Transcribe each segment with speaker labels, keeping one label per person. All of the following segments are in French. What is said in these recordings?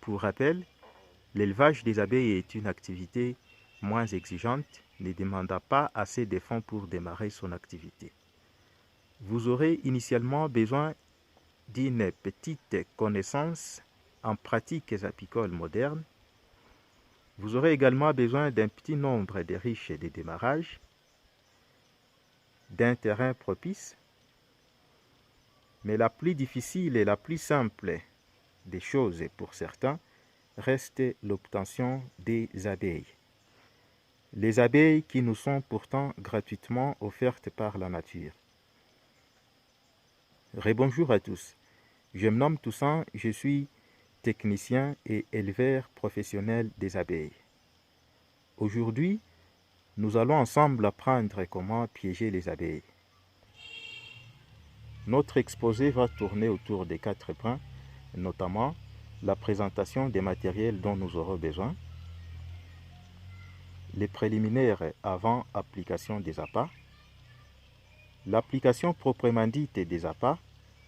Speaker 1: Pour rappel, l'élevage des abeilles est une activité moins exigeante, ne demandant pas assez de fonds pour démarrer son activité. Vous aurez initialement besoin d'une petite connaissance en pratiques apicoles modernes. Vous aurez également besoin d'un petit nombre de riches de démarrage, d'un terrain propice, mais la plus difficile et la plus simple des choses pour certains reste l'obtention des abeilles. Les abeilles qui nous sont pourtant gratuitement offertes par la nature. Rebonjour à tous, je me nomme Toussaint, je suis technicien et éleveur professionnel des abeilles. Aujourd'hui, nous allons ensemble apprendre comment piéger les abeilles. Notre exposé va tourner autour des 4 points, notamment la présentation des matériels dont nous aurons besoin, les préliminaires avant application des appâts, l'application proprement dite des appâts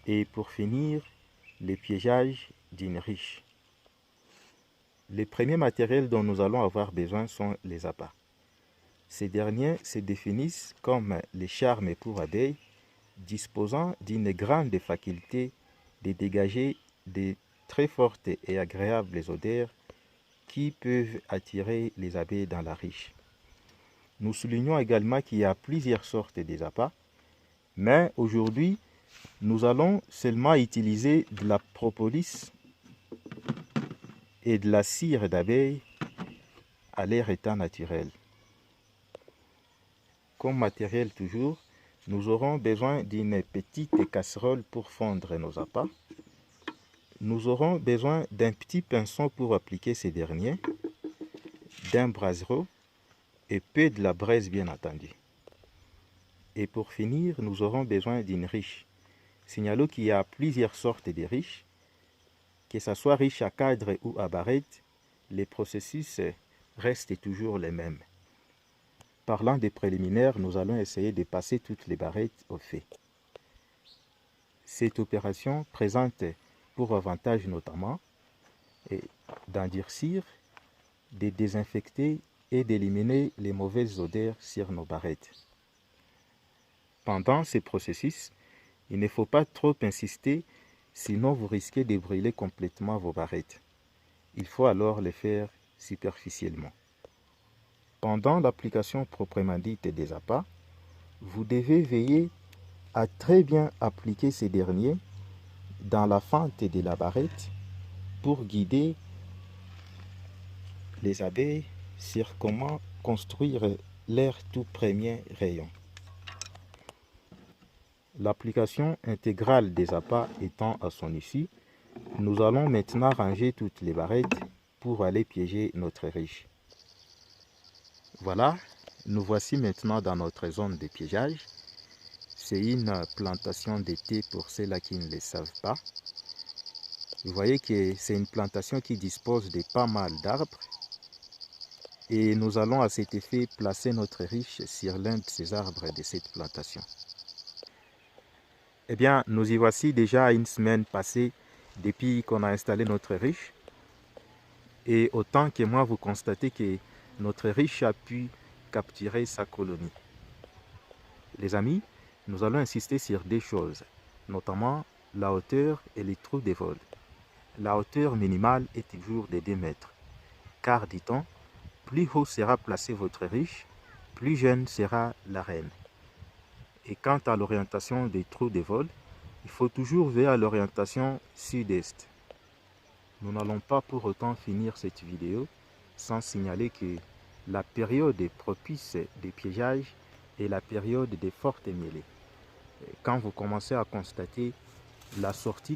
Speaker 1: et pour finir, les piégeages d'une ruche. Les premiers matériels dont nous allons avoir besoin sont les appâts. Ces derniers se définissent comme les charmes pour abeilles disposant d'une grande faculté de dégager de très fortes et agréables odeurs qui peuvent attirer les abeilles dans la ruche. Nous soulignons également qu'il y a plusieurs sortes des appâts, mais aujourd'hui, nous allons seulement utiliser de la propolis et de la cire d'abeille à leur état naturel. Comme matériel toujours, nous aurons besoin d'une petite casserole pour fondre nos appâts. Nous aurons besoin d'un petit pinceau pour appliquer ces derniers, d'un brasero et peu de la braise bien entendu. Et pour finir, nous aurons besoin d'une ruche. Signalons qu'il y a plusieurs sortes de ruches, que ce soit ruche à cadre ou à barrette, les processus restent toujours les mêmes. Parlant des préliminaires, nous allons essayer de passer toutes les barrettes au feu. Cette opération présente pour avantage notamment d'endurcir, de désinfecter et d'éliminer les mauvaises odeurs sur nos barrettes. Pendant ce processus, il ne faut pas trop insister, sinon vous risquez de brûler complètement vos barrettes. Il faut alors les faire superficiellement. Pendant l'application proprement dite des appâts, vous devez veiller à très bien appliquer ces derniers dans la fente de la barrette pour guider les abeilles sur comment construire leur tout premier rayon. L'application intégrale des appâts étant à son issue, nous allons maintenant ranger toutes les barrettes pour aller piéger notre ruche. Voilà, nous voici maintenant dans notre zone de piégeage. C'est une plantation de thé pour ceux-là qui ne le savent pas. Vous voyez que c'est une plantation qui dispose de pas mal d'arbres. Et nous allons à cet effet placer notre ruche sur l'un de ces arbres de cette plantation. Eh bien, nous y voici déjà une semaine passée depuis qu'on a installé notre ruche. Et autant que moi, vous constatez que notre ruche a pu capturer sa colonie. Les amis, nous allons insister sur deux choses, notamment la hauteur et les trous de vol. La hauteur minimale est toujours de 2 mètres, car dit-on, plus haut sera placée votre ruche, plus jeune sera la reine. Et quant à l'orientation des trous de vol, il faut toujours veiller à l'orientation sud-est. Nous n'allons pas pour autant finir cette vidéo sans signaler que la période propice des piégeages est la période des fortes mêlées. Quand vous commencez à constater la sortie